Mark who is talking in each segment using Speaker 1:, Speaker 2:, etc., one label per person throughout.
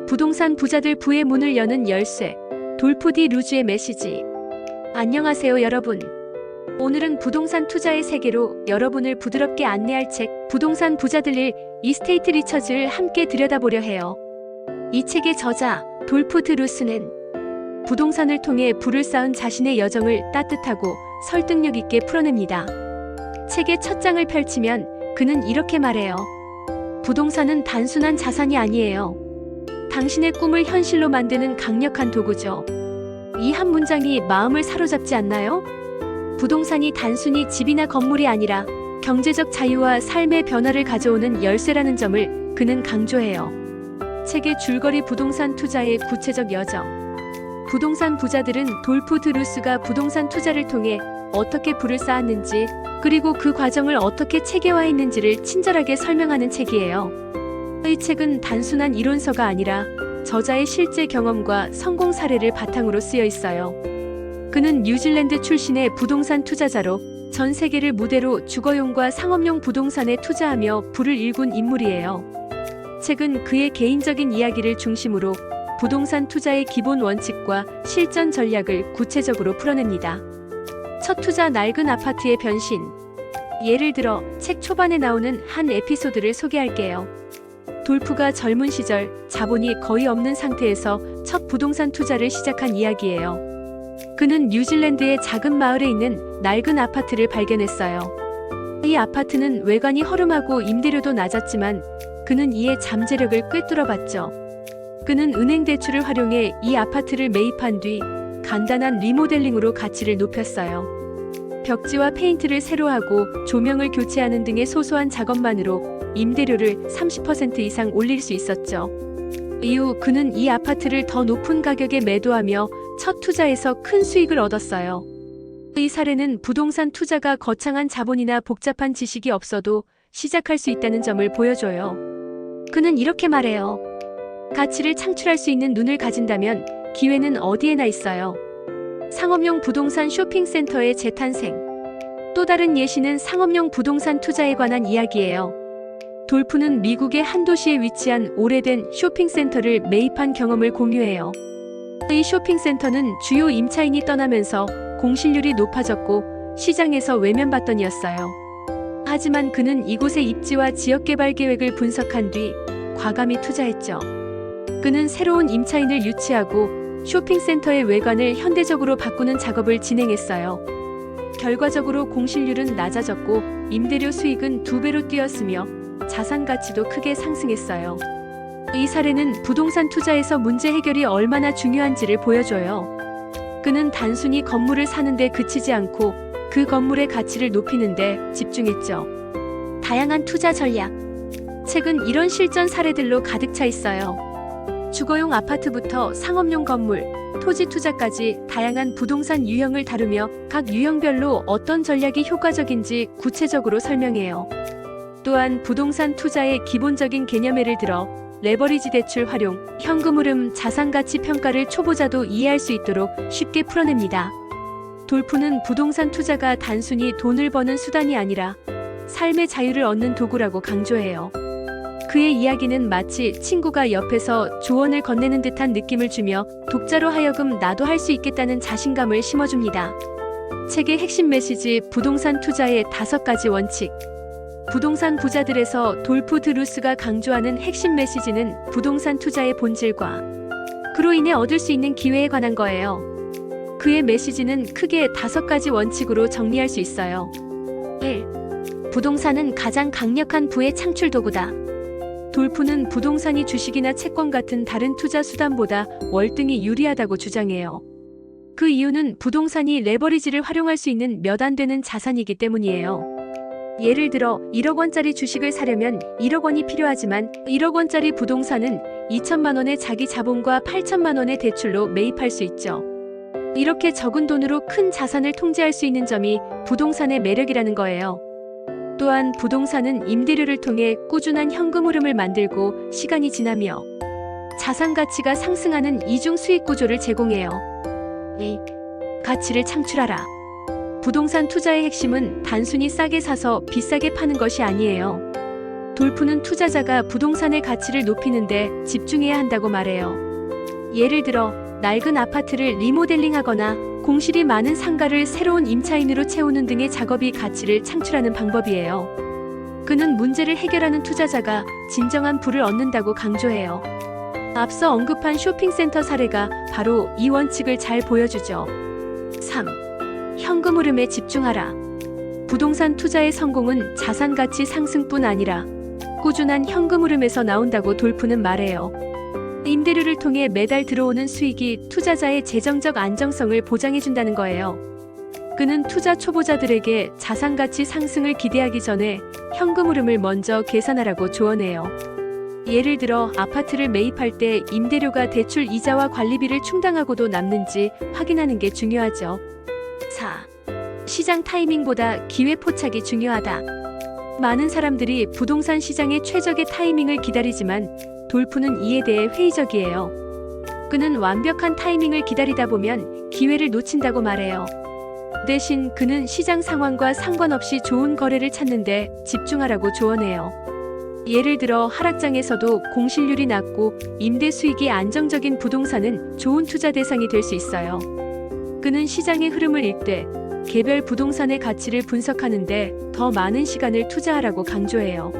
Speaker 1: 부동산 부자들 부의 문을 여는 열쇠. 돌프 디 루즈의 메시지. 안녕하세요 여러분. 오늘은 부동산 투자의 세계로 여러분을 부드럽게 안내할 책 부동산 부자들 일 이스테이트 리처즈를 함께 들여다보려 해요. 이 책의 저자 돌프 드 루스는 부동산을 통해 부를 쌓은 자신의 여정을 따뜻하고 설득력 있게 풀어냅니다. 책의 첫 장을 펼치면 그는 이렇게 말해요. 부동산은 단순한 자산이 아니에요. 당신의 꿈을 현실로 만드는 강력한 도구죠. 이 한 문장이 마음을 사로잡지 않나요? 부동산이 단순히 집이나 건물이 아니라 경제적 자유와 삶의 변화를 가져오는 열쇠라는 점을 그는 강조해요. 책의 줄거리 부동산 투자의 구체적 여정. 부동산 부자들은 돌프 드 루스가 부동산 투자를 통해 어떻게 부를 쌓았는지 그리고 그 과정을 어떻게 체계화했는지를 친절하게 설명하는 책이에요. 이 책은 단순한 이론서가 아니라 저자의 실제 경험과 성공 사례를 바탕으로 쓰여 있어요. 그는 뉴질랜드 출신의 부동산 투자자로 전 세계를 무대로 주거용과 상업용 부동산에 투자하며 부를 일군 인물이에요. 책은 그의 개인적인 이야기를 중심으로 부동산 투자의 기본 원칙과 실전 전략을 구체적으로 풀어냅니다. 첫 투자 낡은 아파트의 변신. 예를 들어 책 초반에 나오는 한 에피소드를 소개할게요. 돌프가 젊은 시절 자본이 거의 없는 상태에서 첫 부동산 투자를 시작한 이야기예요. 그는 뉴질랜드의 작은 마을에 있는 낡은 아파트를 발견했어요. 이 아파트는 외관이 허름하고 임대료도 낮았지만 그는 이에 잠재력을 꿰뚫어봤죠. 그는 은행 대출을 활용해 이 아파트를 매입한 뒤 간단한 리모델링으로 가치를 높였어요. 벽지와 페인트를 새로 하고 조명을 교체하는 등의 소소한 작업만으로 임대료를 30% 이상 올릴 수 있었죠. 이후 그는 이 아파트를 더 높은 가격에 매도하며 첫 투자에서 큰 수익을 얻었어요. 이 사례는 부동산 투자가 거창한 자본이나 복잡한 지식이 없어도 시작할 수 있다는 점을 보여줘요. 그는 이렇게 말해요. 가치를 창출할 수 있는 눈을 가진다면 기회는 어디에나 있어요. 상업용 부동산 쇼핑센터의 재탄생. 또 다른 예시는 상업용 부동산 투자에 관한 이야기예요. 돌프는 미국의 한 도시에 위치한 오래된 쇼핑센터를 매입한 경험을 공유해요. 이 쇼핑센터는 주요 임차인이 떠나면서 공실률이 높아졌고 시장에서 외면받던이었어요. 하지만 그는 이곳의 입지와 지역개발 계획을 분석한 뒤 과감히 투자했죠. 그는 새로운 임차인을 유치하고 쇼핑센터의 외관을 현대적으로 바꾸는 작업을 진행했어요. 결과적으로 공실률은 낮아졌고 임대료 수익은 2배로 뛰었으며 자산 가치도 크게 상승했어요. 이 사례는 부동산 투자에서 문제 해결이 얼마나 중요한지를 보여줘요. 그는 단순히 건물을 사는데 그치지 않고 그 건물의 가치를 높이는 데 집중했죠. 다양한 투자 전략. 책은 이런 실전 사례들로 가득 차 있어요. 주거용 아파트부터 상업용 건물, 토지 투자까지 다양한 부동산 유형을 다루며 각 유형별로 어떤 전략이 효과적인지 구체적으로 설명해요. 또한 부동산 투자의 기본적인 개념 예를 들어 레버리지 대출 활용, 현금 흐름, 자산 가치 평가를 초보자도 이해할 수 있도록 쉽게 풀어냅니다. 돌프는 부동산 투자가 단순히 돈을 버는 수단이 아니라 삶의 자유를 얻는 도구라고 강조해요. 그의 이야기는 마치 친구가 옆에서 조언을 건네는 듯한 느낌을 주며 독자로 하여금 나도 할 수 있겠다는 자신감을 심어줍니다. 책의 핵심 메시지 부동산 투자의 5가지 원칙. 부동산 부자들에서 돌프 드 루스가 강조하는 핵심 메시지는 부동산 투자의 본질과 그로 인해 얻을 수 있는 기회에 관한 거예요. 그의 메시지는 크게 5가지 원칙으로 정리할 수 있어요. 1. 부동산은 가장 강력한 부의 창출 도구다. 돌프는 부동산이 주식이나 채권 같은 다른 투자 수단보다 월등히 유리하다고 주장해요. 그 이유는 부동산이 레버리지를 활용할 수 있는 몇 안 되는 자산이기 때문이에요. 예를 들어 1억 원짜리 주식을 사려면 1억 원이 필요하지만 1억 원짜리 부동산은 2천만 원의 자기 자본과 8천만 원의 대출로 매입할 수 있죠. 이렇게 적은 돈으로 큰 자산을 통제할 수 있는 점이 부동산의 매력이라는 거예요. 또한 부동산은 임대료를 통해 꾸준한 현금 흐름을 만들고 시간이 지나며 자산 가치가 상승하는 이중 수익 구조를 제공해요. 2. 가치를 창출하라. 부동산 투자의 핵심은 단순히 싸게 사서 비싸게 파는 것이 아니에요. 돌프는 투자자가 부동산의 가치를 높이는데 집중해야 한다고 말해요. 예를 들어 낡은 아파트를 리모델링하거나 공실이 많은 상가를 새로운 임차인으로 채우는 등의 작업이 가치를 창출하는 방법이에요. 그는 문제를 해결하는 투자자가 진정한 부를 얻는다고 강조해요. 앞서 언급한 쇼핑센터 사례가 바로 이 원칙을 잘 보여주죠. 3. 현금 흐름에 집중하라. 부동산 투자의 성공은 자산 가치 상승뿐 아니라 꾸준한 현금 흐름에서 나온다고 돌프는 말해요. 임대료를 통해 매달 들어오는 수익이 투자자의 재정적 안정성을 보장해준다는 거예요. 그는 투자 초보자들에게 자산 가치 상승을 기대하기 전에 현금 흐름을 먼저 계산하라고 조언해요. 예를 들어 아파트를 매입할 때 임대료가 대출 이자와 관리비를 충당하고도 남는지 확인하는 게 중요하죠. 4. 시장 타이밍보다 기회 포착이 중요하다. 많은 사람들이 부동산 시장의 최적의 타이밍을 기다리지만 돌프는 이에 대해 회의적이에요. 그는 완벽한 타이밍을 기다리다 보면 기회를 놓친다고 말해요. 대신 그는 시장 상황과 상관없이 좋은 거래를 찾는데 집중하라고 조언해요. 예를 들어 하락장에서도 공실률이 낮고 임대 수익이 안정적인 부동산은 좋은 투자 대상이 될 수 있어요. 그는 시장의 흐름을 읽되 개별 부동산의 가치를 분석하는데 더 많은 시간을 투자하라고 강조해요.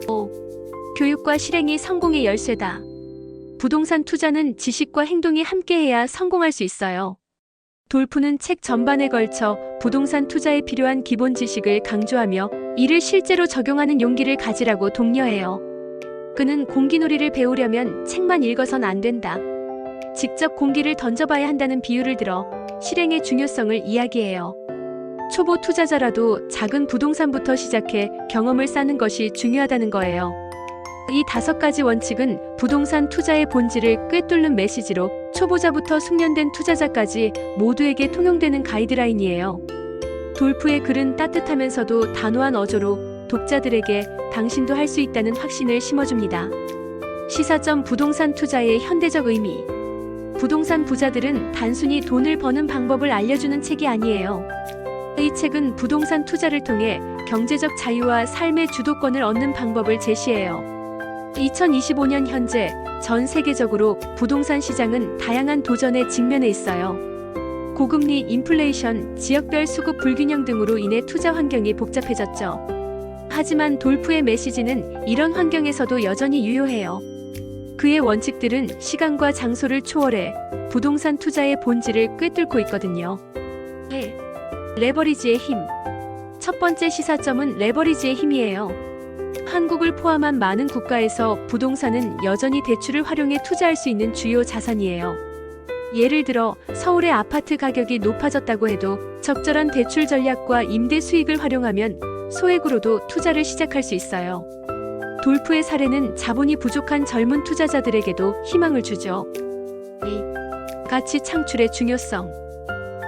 Speaker 1: 5. 교육과 실행이 성공의 열쇠다. 부동산 투자는 지식과 행동이 함께해야 성공할 수 있어요. 돌프는 책 전반에 걸쳐 부동산 투자에 필요한 기본 지식을 강조하며 이를 실제로 적용하는 용기를 가지라고 독려해요. 그는 공기놀이를 배우려면 책만 읽어선 안 된다. 직접 공기를 던져봐야 한다는 비유를 들어 실행의 중요성을 이야기해요. 초보 투자자라도 작은 부동산부터 시작해 경험을 쌓는 것이 중요하다는 거예요. 이 5가지 원칙은 부동산 투자의 본질을 꿰뚫는 메시지로 초보자부터 숙련된 투자자까지 모두에게 통용되는 가이드라인이에요. 돌프의 글은 따뜻하면서도 단호한 어조로 독자들에게 당신도 할 수 있다는 확신을 심어줍니다. 시사점 부동산 투자의 현대적 의미. 부동산 부자들은 단순히 돈을 버는 방법을 알려주는 책이 아니에요. 이 책은 부동산 투자를 통해 경제적 자유와 삶의 주도권을 얻는 방법을 제시해요. 2025년 현재 전 세계적으로 부동산 시장은 다양한 도전에 직면해 있어요. 고금리, 인플레이션, 지역별 수급 불균형 등으로 인해 투자 환경이 복잡해졌죠. 하지만 돌프의 메시지는 이런 환경에서도 여전히 유효해요. 그의 원칙들은 시간과 장소를 초월해 부동산 투자의 본질을 꿰뚫고 있거든요. 1. 레버리지의 힘. 첫 번째 시사점은 레버리지의 힘이에요. 한국을 포함한 많은 국가에서 부동산은 여전히 대출을 활용해 투자할 수 있는 주요 자산이에요. 예를 들어 서울의 아파트 가격이 높아졌다고 해도 적절한 대출 전략과 임대 수익을 활용하면 소액으로도 투자를 시작할 수 있어요. 돌프의 사례는 자본이 부족한 젊은 투자자들에게도 희망을 주죠. 2. 가치 창출의 중요성.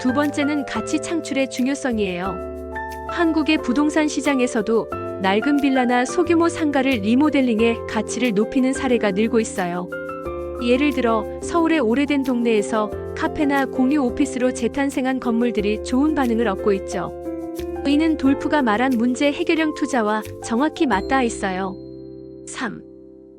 Speaker 1: 두 번째는 가치 창출의 중요성이에요. 한국의 부동산 시장에서도 낡은 빌라나 소규모 상가를 리모델링해 가치를 높이는 사례가 늘고 있어요. 예를 들어 서울의 오래된 동네에서 카페나 공유 오피스로 재탄생한 건물들이 좋은 반응을 얻고 있죠. 이는 돌프가 말한 문제 해결형 투자와 정확히 맞닿아 있어요. 3.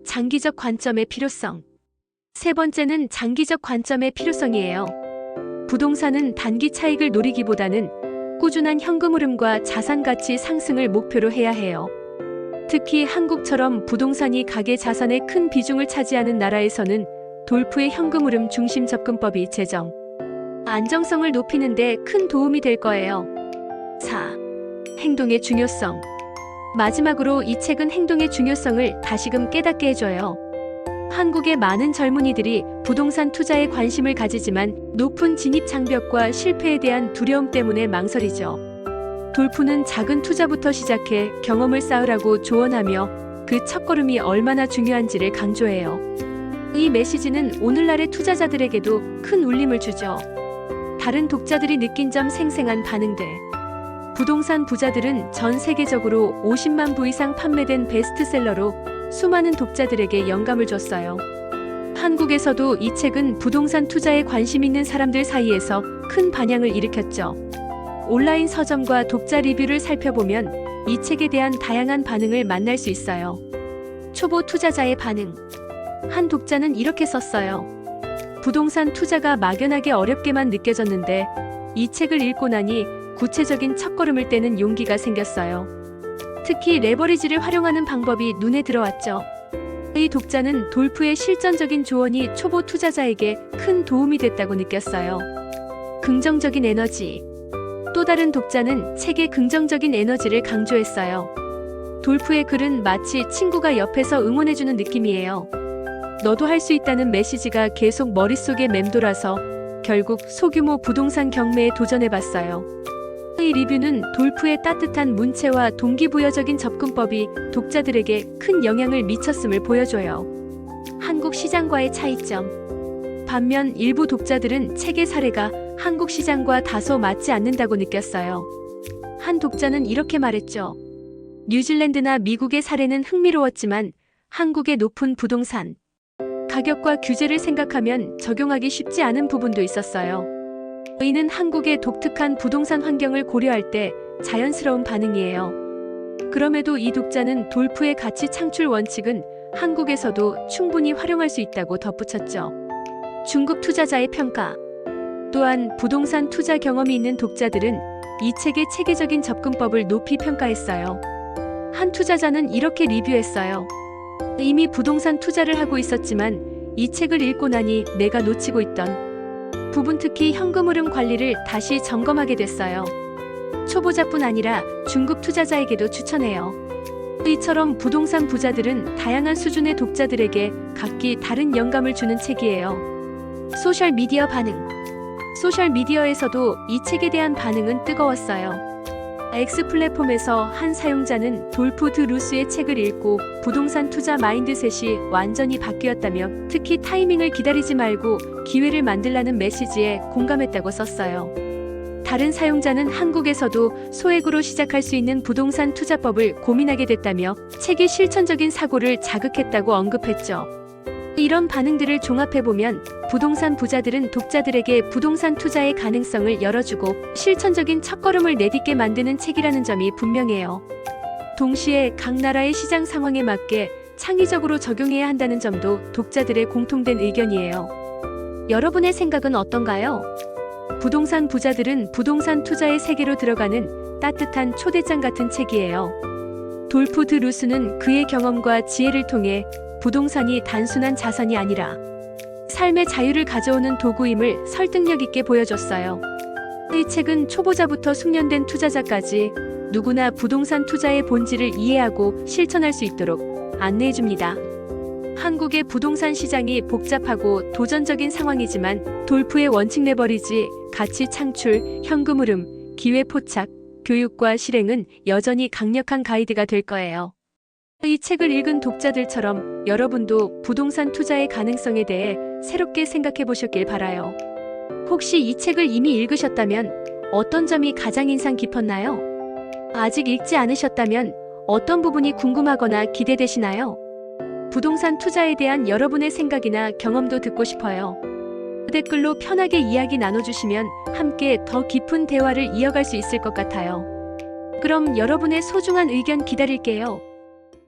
Speaker 1: 장기적 관점의 필요성. 세 번째는 장기적 관점의 필요성이에요. 부동산은 단기 차익을 노리기보다는 꾸준한 현금 흐름과 자산 가치 상승을 목표로 해야 해요. 특히 한국처럼 부동산이 가계 자산의 큰 비중을 차지하는 나라에서는 돌프의 현금 흐름 중심 접근법이 재정 안정성을 높이는 데 큰 도움이 될 거예요. 4. 행동의 중요성. 마지막으로 이 책은 행동의 중요성을 다시금 깨닫게 해줘요. 한국의 많은 젊은이들이 부동산 투자에 관심을 가지지만 높은 진입 장벽과 실패에 대한 두려움 때문에 망설이죠. 돌프는 작은 투자부터 시작해 경험을 쌓으라고 조언하며 그 첫걸음이 얼마나 중요한지를 강조해요. 이 메시지는 오늘날의 투자자들에게도 큰 울림을 주죠. 다른 독자들이 느낀 점 생생한 반응들. 부동산 부자들은 전 세계적으로 50만 부 이상 판매된 베스트셀러로 수많은 독자들에게 영감을 줬어요. 한국에서도 이 책은 부동산 투자에 관심 있는 사람들 사이에서 큰 반향을 일으켰죠. 온라인 서점과 독자 리뷰를 살펴보면 이 책에 대한 다양한 반응을 만날 수 있어요. 초보 투자자의 반응. 한 독자는 이렇게 썼어요. 부동산 투자가 막연하게 어렵게만 느껴졌는데 이 책을 읽고 나니 구체적인 첫걸음을 떼는 용기가 생겼어요. 특히 레버리지를 활용하는 방법이 눈에 들어왔죠. 이 독자는 돌프의 실전적인 조언이 초보 투자자에게 큰 도움이 됐다고 느꼈어요. 긍정적인 에너지. 또 다른 독자는 책의 긍정적인 에너지를 강조했어요. 돌프의 글은 마치 친구가 옆에서 응원해주는 느낌이에요. 너도 할 수 있다는 메시지가 계속 머릿속에 맴돌아서 결국 소규모 부동산 경매에 도전해봤어요. 이 리뷰는 돌프의 따뜻한 문체와 동기부여적인 접근법이 독자들에게 큰 영향을 미쳤음을 보여줘요. 한국 시장과의 차이점. 반면 일부 독자들은 책의 사례가 한국 시장과 다소 맞지 않는다고 느꼈어요. 한 독자는 이렇게 말했죠. 뉴질랜드나 미국의 사례는 흥미로웠지만 한국의 높은 부동산 가격과 규제를 생각하면 적용하기 쉽지 않은 부분도 있었어요. 이는 한국의 독특한 부동산 환경을 고려할 때 자연스러운 반응이에요. 그럼에도 이 독자는 돌프의 가치 창출 원칙은 한국에서도 충분히 활용할 수 있다고 덧붙였죠. 중급 투자자의 평가. 또한 부동산 투자 경험이 있는 독자들은 이 책의 체계적인 접근법을 높이 평가했어요. 한 투자자는 이렇게 리뷰했어요. 이미 부동산 투자를 하고 있었지만 이 책을 읽고 나니 내가 놓치고 있던 부분, 특히 현금 흐름 관리를 다시 점검하게 됐어요. 초보자뿐 아니라 중급 투자자에게도 추천해요. 이처럼 부동산 부자들은 다양한 수준의 독자들에게 각기 다른 영감을 주는 책이에요. 소셜미디어 반응. 소셜미디어에서도 이 책에 대한 반응은 뜨거웠어요. X 플랫폼에서 한 사용자는 돌프 드 루스의 책을 읽고 부동산 투자 마인드셋이 완전히 바뀌었다며 특히 타이밍을 기다리지 말고 기회를 만들라는 메시지에 공감했다고 썼어요. 다른 사용자는 한국에서도 소액으로 시작할 수 있는 부동산 투자법을 고민하게 됐다며 책이 실천적인 사고를 자극했다고 언급했죠. 이런 반응들을 종합해보면 부동산 부자들은 독자들에게 부동산 투자의 가능성을 열어주고 실천적인 첫걸음을 내딛게 만드는 책이라는 점이 분명해요. 동시에 각 나라의 시장 상황에 맞게 창의적으로 적용해야 한다는 점도 독자들의 공통된 의견이에요. 여러분의 생각은 어떤가요? 부동산 부자들은 부동산 투자의 세계로 들어가는 따뜻한 초대장 같은 책이에요. 돌프 드 루스는 그의 경험과 지혜를 통해 부동산이 단순한 자산이 아니라 삶의 자유를 가져오는 도구임을 설득력 있게 보여줬어요. 이 책은 초보자부터 숙련된 투자자까지 누구나 부동산 투자의 본질을 이해하고 실천할 수 있도록 안내해줍니다. 한국의 부동산 시장이 복잡하고 도전적인 상황이지만 돌프의 원칙 레버리지, 가치 창출, 현금 흐름, 기회 포착, 교육과 실행은 여전히 강력한 가이드가 될 거예요. 이 책을 읽은 독자들처럼 여러분도 부동산 투자의 가능성에 대해 새롭게 생각해 보셨길 바라요. 혹시 이 책을 이미 읽으셨다면 어떤 점이 가장 인상 깊었나요? 아직 읽지 않으셨다면 어떤 부분이 궁금하거나 기대되시나요? 부동산 투자에 대한 여러분의 생각이나 경험도 듣고 싶어요. 댓글로 편하게 이야기 나눠주시면 함께 더 깊은 대화를 이어갈 수 있을 것 같아요. 그럼 여러분의 소중한 의견 기다릴게요.